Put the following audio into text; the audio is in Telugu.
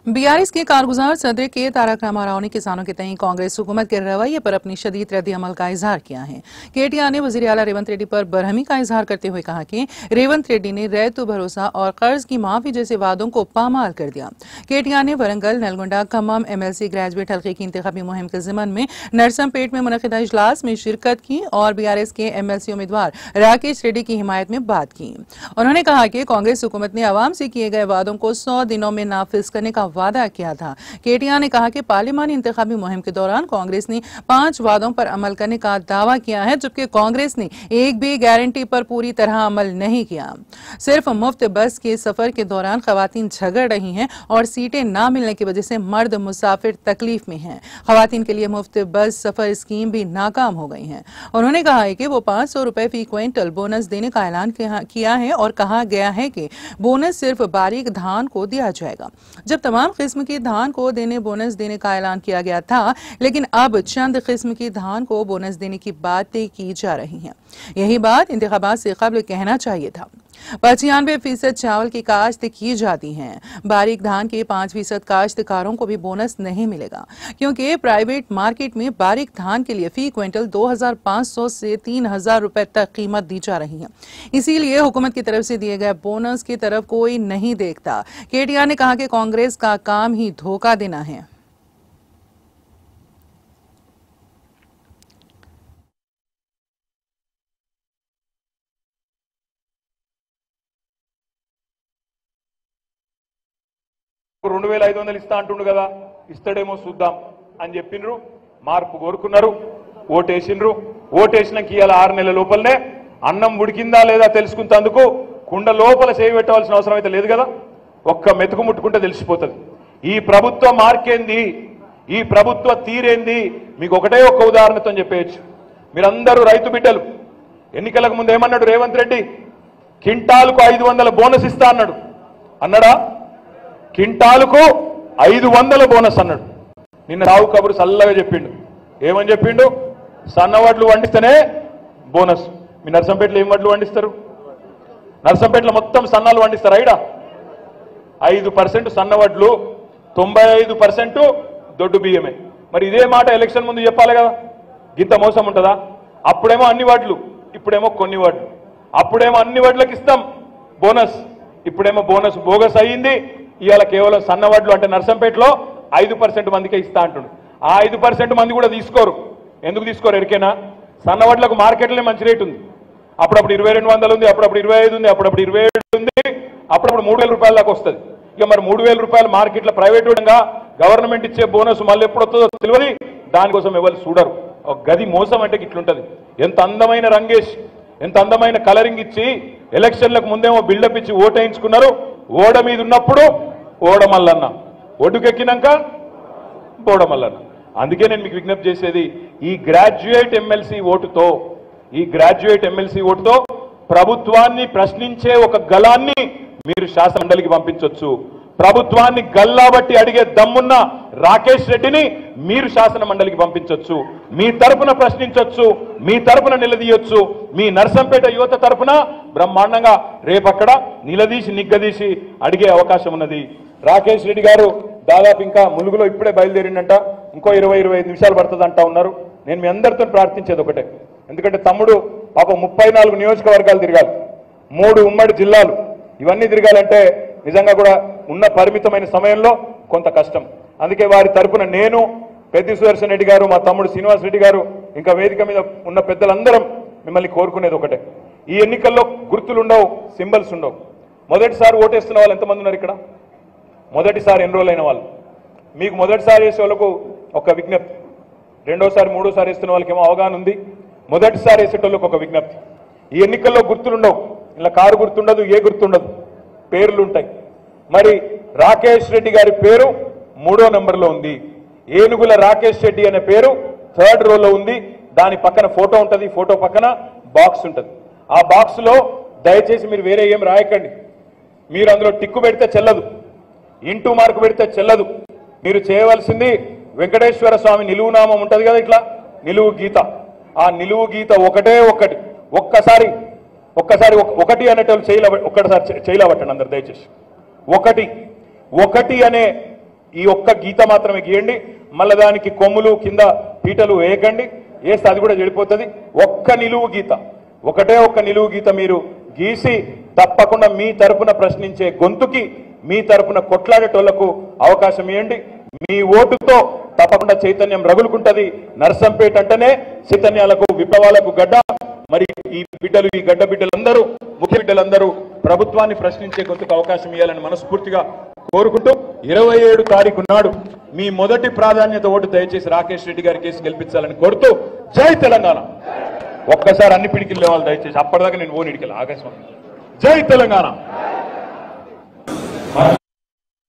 बीआरएस के कारगुजार सदर के तारक रामाराव ने किसानों के तई कांग्रेस हुकूमत के रवैये पर अपनी शदीद रद्द अमल का इजहार किया है। केटीआर ने वजीर आला रेवंत रेड्डी पर बरहमी का इजहार करते हुए कहा कि रेवंत रेड्डी ने रैतु भरोसा और कर्ज की माफी जैसे वादों को पामाल कर दिया। केटीआर ने वरंगल, नलगोंडा, खम्मम एमएलसी ग्रेजुएट हल्के की इंतखाबी मुहिम के जिमन में नरसमपेट में मुनक़िदा इजलास में शिरकत की और बीआरएस के एमएलसी उम्मीदवार राकेश रेड्डी की हिमायत में बात की। उन्होंने कहा कि कांग्रेस हुकूमत ने अवाम से किए गए वादों को 100 दिनों में नाफिज करने का वादा किया था। केटीआर ने कहा कि पार्लिमानी इंतखाबी मुहिम के दौरान कांग्रेस ने 5 वादों पर अमल करने का दावा किया है, जबकि कांग्रेस ने एक भी गारंटी पर पूरी तरह अमल नहीं किया। सिर्फ मुफ्त बस के सफर के दौरान खवातीन झगड़ रही हैं और सीटें न मिलने की वजह से मर्द मुसाफिर तकलीफ में हैं। खवातीन के लिए मुफ्त बस सफर स्कीम भी नाकाम हो गई है। उन्होंने कहा है कि वो 500 रुपए फी क्विंटल बोनस देने का ऐलान किया है और कहा गया है कि बोनस सिर्फ बारीक धान को दिया जाएगा। जब तमाम किस्म की धान को बोनस देने का ऐलान किया गया था, लेकिन अब चंद किस्म की धान को बोनस देने की बातें की जा रही हैं। यही बात इंतखाबात से कबल कहना चाहिए था। 95% चावल की काश्त की जाती है। बारीक धान के 5% काश्तकारों को भी बोनस नहीं मिलेगा, क्योंकि प्राइवेट मार्केट में बारीक धान के लिए फी क्विंटल 2500 से 3000 रुपए तक कीमत दी जा रही है। इसीलिए हुकूमत की तरफ से दिए गए बोनस की तरफ कोई नहीं देखता। केटीआर ने कहा कि कांग्रेस का काम ही धोखा देना है। రెండు 2500 ఇస్తా అంటుండు కదా, ఇస్తాడేమో చూద్దాం అని చెప్పిండ్రు. మార్పు కోరుకున్నారు, ఓటేసిండ్రు. ఓటేసినాక ఇవాళ 6 నెలల లోపలనే అన్నం ఉడికిందా లేదా తెలుసుకున్నందుకు కుండ లోపల చేయి పెట్టవలసిన అవసరం అయితే లేదు కదా. ఒక్క మెతుకు ముట్టుకుంటే తెలిసిపోతుంది ఈ ప్రభుత్వ మార్కేంది, ఈ ప్రభుత్వ తీరేంది. మీకు ఒకటే ఒక్క ఉదాహరణతో చెప్పేయచ్చు. మీరందరూ రైతు బిడ్డలు. ఎన్నికలకు ముందు ఏమన్నాడు రేవంత్ రెడ్డి? క్వింటాల్కు 500 బోనస్ ఇస్తా అన్నాడు. అన్నాడా? క్వింటాల్కు 500 బోనస్ అన్నాడు. నిన్న రావు కబురు చల్లగా చెప్పిండు. ఏమని చెప్పిండు? సన్నవడ్లు వండిస్తేనే బోనస్. మీ నర్సంపేటలో ఏం వడ్లు వండిస్తారు? నర్సంపేటలో మొత్తం సన్నాలు వండిస్తారా? ఇడా 5% సన్నవడ్లు, 95% దొడ్డు బియ్యమే. మరి ఇదే మాట ఎలక్షన్ ముందు చెప్పాలి కదా. గింత మోసం ఉంటుందా? అప్పుడేమో అన్ని వడ్లు, ఇప్పుడేమో కొన్ని వడ్లు. అప్పుడేమో అన్ని వడ్లకు ఇస్తాం బోనస్, ఇప్పుడేమో బోనస్ బోగస్ అయ్యింది. ఇవాళ కేవలం సన్నవడ్లు అంటే నర్సంపేటలో 5% మందికే ఇస్తా అంటుండు. ఆ 5% మంది కూడా తీసుకోరు. ఎందుకు తీసుకోరు ఎరికేనా? సన్నవడ్లకు మార్కెట్లోనే మంచి రేటు ఉంది. అప్పుడప్పుడు 2200 ఉంది, అప్పుడప్పుడు 25 ఉంది, అప్పుడప్పుడు 27 ఉంది, అప్పుడప్పుడు 3000 రూపాయల దాకా వస్తుంది. ఇక మరి 3000 రూపాయలు మార్కెట్లో ప్రైవేట్ గవర్నమెంట్ ఇచ్చే బోనస్ మళ్ళీ ఎప్పుడు వస్తుందో తెలియదు. దానికోసం ఎవరు చూడరు. ఒక గది మోసం అంటే ఇట్లుంటది. ఎంత అందమైన రంగేష్, ఎంత అందమైన కలరింగ్ ఇచ్చి ఎలక్షన్లకు ముందేమో బిల్డప్ ఇచ్చి ఓటేయించుకున్నారు. ఓడ మీద ఉన్నప్పుడు ఓడమల్లన్న, ఒడ్డుకెక్కినాక బోడమల్లన్న. అందుకే నేను మీకు విజ్ఞప్తి చేసేది, ఈ గ్రాడ్యుయేట్ ఎమ్మెల్సీ ఓటుతో ప్రభుత్వాన్ని ప్రశ్నించే ఒక గళాన్ని మీరు శాసన మండలికి పంపించవచ్చు. ప్రభుత్వాన్ని గల్లాబట్టి అడిగే దమ్మున్న రాకేష్ రెడ్డిని మీరు శాసన మండలికి పంపించవచ్చు. మీ తరపున ప్రశ్నించవచ్చు, మీ తరపున నిలదీయొచ్చు. మీ నర్సంపేట యువత తరపున బ్రహ్మాండంగా రేపక్కడ నిలదీసి నిగ్గదీసి అడిగే అవకాశం ఉన్నది. రాకేష్ రెడ్డి గారు దాదాపు ఇంకా ములుగులో ఇప్పుడే బయలుదేరిందంట. ఇంకో 20-25 నిమిషాలు పడుతుంది అంటా ఉన్నారు. నేను మీ అందరితో ప్రార్థించేది ఒకటే, ఎందుకంటే తమ్ముడు పాపం 34 నియోజకవర్గాలు తిరగాలి, 3 ఉమ్మడి జిల్లాలు, ఇవన్నీ తిరగాలంటే నిజంగా కూడా ఉన్న పరిమితమైన సమయంలో కొంత కష్టం. అందుకే వారి తరపున నేను, పెద్ది సుదర్శన్ రెడ్డి గారు, మా తమ్ముడు శ్రీనివాస్ రెడ్డి గారు, ఇంకా వేదిక మీద ఉన్న పెద్దలందరం మిమ్మల్ని కోరుకునేది ఒకటే, ఈ ఎన్నికల్లో గుర్తులు ఉండవు, సింబల్స్ ఉండవు. మొదటిసారి ఓటేస్తున్న వాళ్ళు ఎంతమంది ఉన్నారు ఇక్కడ? మొదటిసారి ఎన్రోల్ అయిన వాళ్ళు. మీకు మొదటిసారి వేసే వాళ్ళకు ఒక విజ్ఞప్తి, రెండోసారి మూడోసారి వేస్తున్న వాళ్ళకేమో అవగాహన ఉంది. మొదటిసారి వేసేటోళ్ళకి ఒక విజ్ఞప్తి, ఈ ఎన్నికల్లో గుర్తులుండవు. ఇలా కారు గుర్తుండదు, ఏ గుర్తుండదు, పేర్లు ఉంటాయి. మరి రాకేష్ రెడ్డి గారి పేరు 3వ నెంబర్లో ఉంది. ఏనుగుల రాకేష్ రెడ్డి అనే పేరు 3rd రోలో ఉంది. దాని పక్కన ఫోటో ఉంటుంది, ఫోటో పక్కన బాక్స్ ఉంటుంది. ఆ బాక్స్లో దయచేసి మీరు వేరే ఏం రాయకండి. మీరు అందులో టిక్కు పెడితే చెల్లదు, ఇంటూ మార్కు పెడితే చెల్లదు. మీరు చేయవలసింది వెంకటేశ్వర స్వామి నిలువునామం ఉంటుంది కదా, ఇట్లా నిలువు గీత. ఆ నిలువు గీత ఒక్కసారి ఒకటి అనేటోళ్ళు ఒక్కసారి చేయలేబట్టండి అందరు దయచేసి. ఒకటి అనే ఈ ఒక్క గీత మాత్రమే గీయండి, మళ్ళీ దానికి కొమ్ములు కింద పీటలు వేయకండి, వేస్తే అది కూడా చెడిపోతుంది. ఒక్క నిలువు గీత, ఒకటే ఒక్క నిలువు గీత మీరు గీసి తప్పకుండా మీ తరపున ప్రశ్నించే గొంతుకి, మీ తరపున కొట్లాడేటోళ్లకు అవకాశం ఇవ్వండి. మీ ఓటుతో తప్పకుండా చైతన్యం రగులుకుంటది. నర్సంపేట అంటేనే చైతన్యాలకు, విప్లవాలకు గడ్డ. మరి ఈ బిడ్డలు, ఈ గడ్డ బిడ్డలందరూ, ముఖ్య బిడ్డలందరూ ప్రభుత్వాన్ని ప్రశ్నించే గొంతుకు అవకాశం ఇవ్వాలని మనస్ఫూర్తిగా కోరుకుంటూ 27 తారీఖు నాడు మీ మొదటి ప్రాధాన్యత ఓటు దయచేసి రాకేష్ రెడ్డి గారి కేసు గెలిపించాలని కోరుతూ జై తెలంగాణ. ఒక్కసారి అన్ని పిడికిలు లేవాలి దయచేసి, అప్పటిదాకా నేను ఓ నిడికెళ్ళి ఆకాశం. జై తెలంగాణ.